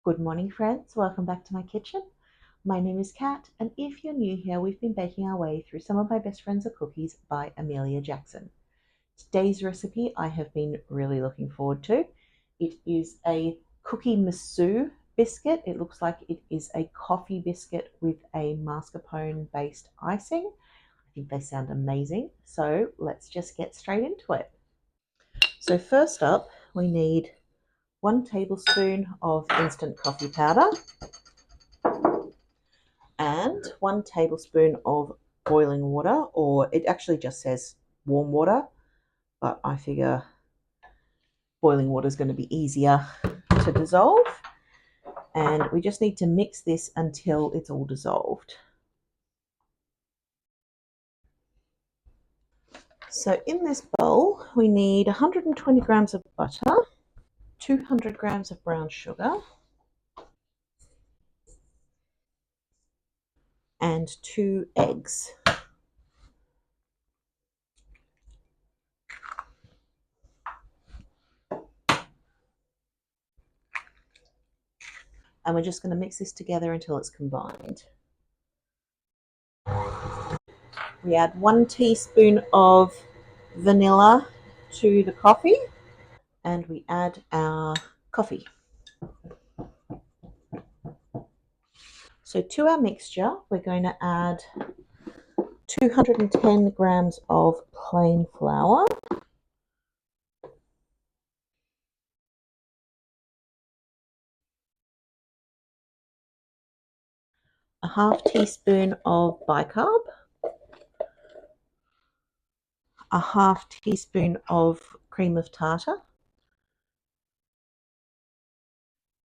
Good morning, friends. Welcome back to my kitchen. My name is Kat, and if you're new here, we've been baking our way through Some of My Best Friends Are Cookies by Emelia Jackson. Today's recipe I have been really looking forward to. It is a Cookiemisu biscuit. It looks like it is a coffee biscuit with a mascarpone based icing. I think they sound amazing. So let's just get straight into it. So first up, we need 1 tablespoon of instant coffee powder and 1 tablespoon of boiling water, or it actually just says warm water, but I figure boiling water is going to be easier to dissolve. And we just need to mix this until it's all dissolved. So in this bowl, we need 120 grams of butter, 200 grams of brown sugar, and 2 eggs. And we're just going to mix this together until it's combined. We add 1 teaspoon of vanilla to the coffee, and we add our coffee. So to our mixture, we're going to add 210 grams of plain flour, a half teaspoon of bicarb, a half teaspoon of cream of tartar,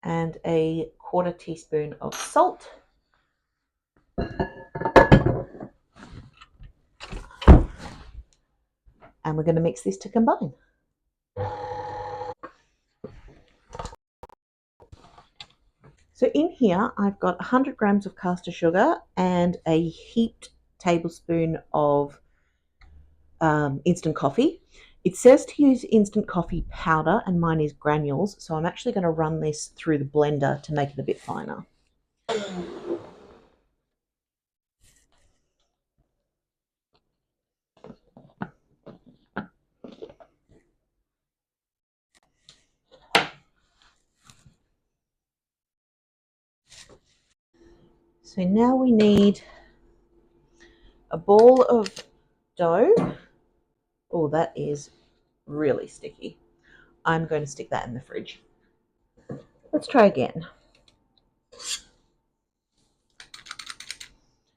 and a quarter teaspoon of salt. And we're going to mix this to combine. So in here, I've got 100 grams of caster sugar and a heaped tablespoon of instant coffee. It says to use instant coffee powder, and mine is granules, so I'm actually going to run this through the blender to make it a bit finer. So now we need a ball of dough. Oh, that is really sticky. I'm going to stick that in the fridge. Let's try again.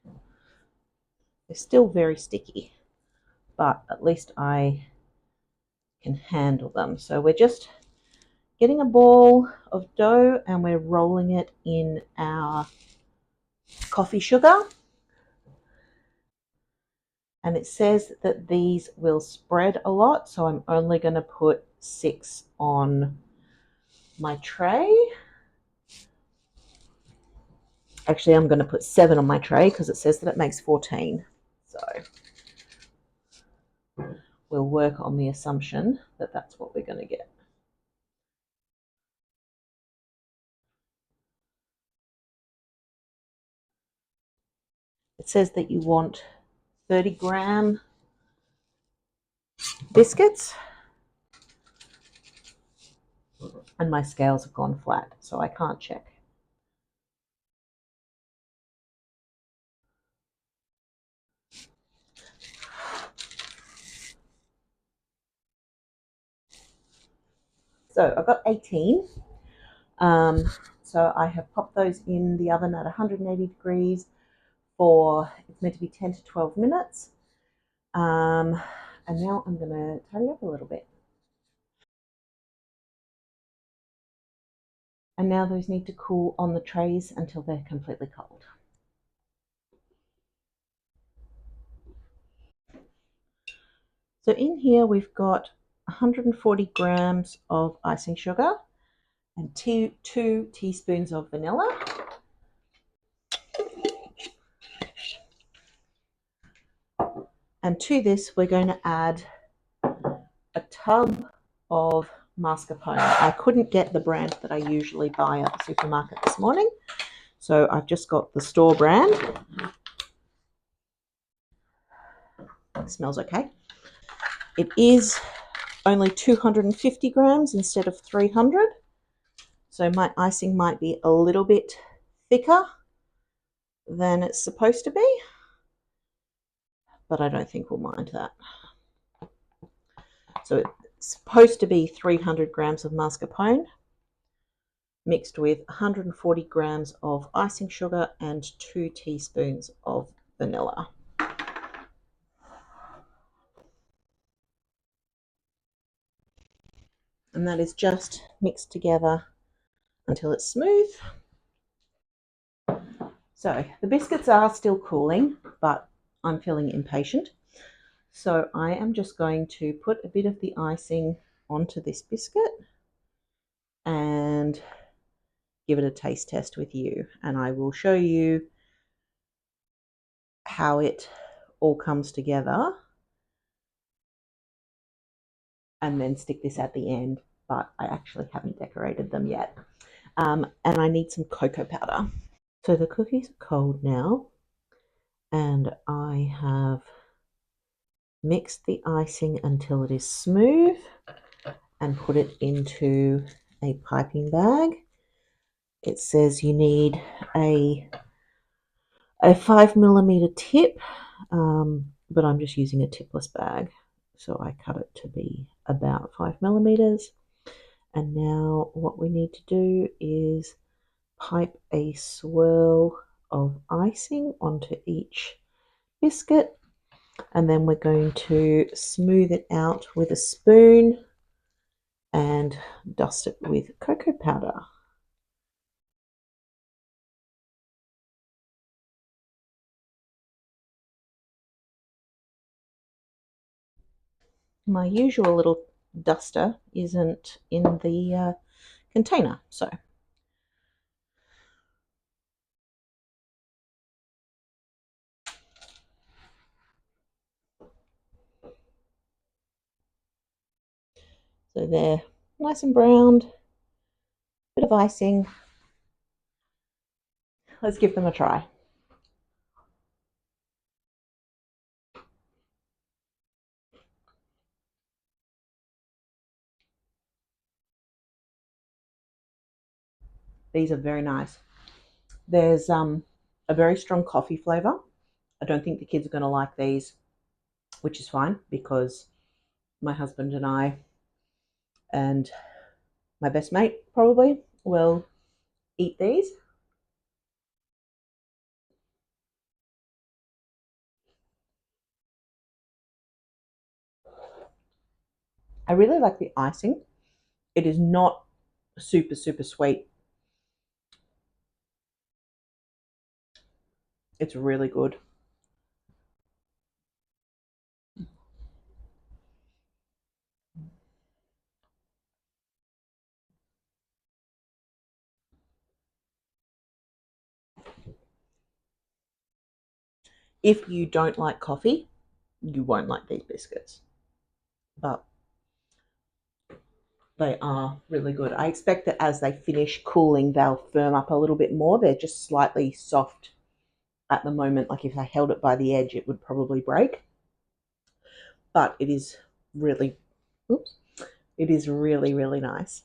They're still very sticky, but at least I can handle them. So we're just getting a ball of dough and we're rolling it in our coffee sugar. And it says that these will spread a lot, so I'm only going to put 6 on my tray. Actually, I'm going to put 7 on my tray because it says that it makes 14. So we'll work on the assumption that that's what we're going to get. It says that you want 30-gram biscuits, and my scales have gone flat, so I can't check. So I've got 18. So I have popped those in the oven at 180 degrees for, it's meant to be 10 to 12 minutes. And now I'm going to tidy up a little bit. And now those need to cool on the trays until they're completely cold. So in here we've got 140 grams of icing sugar and two teaspoons of vanilla. And to this we're going to add a tub of mascarpone. I couldn't get the brand that I usually buy at the supermarket this morning, so I've just got the store brand. It smells okay. It is only 250 grams instead of 300, so my icing might be a little bit thicker than it's supposed to be, but I don't think we'll mind that. So it's supposed to be 300 grams of mascarpone mixed with 140 grams of icing sugar and 2 teaspoons of vanilla. And that is just mixed together until it's smooth. So the biscuits are still cooling, but I'm feeling impatient. So I am just going to put a bit of the icing onto this biscuit and give it a taste test with you. And I will show you how it all comes together and then stick this at the end, but I actually haven't decorated them yet. And I need some cocoa powder. So the cookies are cold now, and I have mixed the icing until it is smooth and put it into a piping bag. It says you need a 5mm tip, but I'm just using a tipless bag, so I cut it to be about 5mm. And now what we need to do is pipe a swirl of icing onto each biscuit, and then we're going to smooth it out with a spoon and dust it with cocoa powder. My usual little duster isn't in the container, so they're nice and browned, bit of icing. Let's give them a try. These are very nice. There's a very strong coffee flavor. I don't think the kids are going to like these, which is fine because my husband and I and my best mate probably will eat these. I really like the icing. It is not super, super sweet. It's really good. If you don't like coffee, you won't like these biscuits, but they are really good. I expect that as they finish cooling, they'll firm up a little bit more. They're just slightly soft at the moment. Like if I held it by the edge, it would probably break. But it is really, oops, it is really, really nice.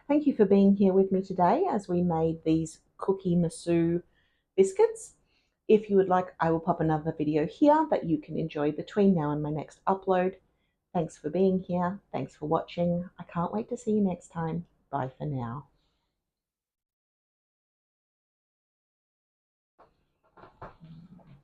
Thank you for being here with me today as we made these Cookiemisu biscuits. If you would like, I will pop another video here that you can enjoy between now and my next upload. Thanks for being here. Thanks for watching. I can't wait to see you next time. Bye for now.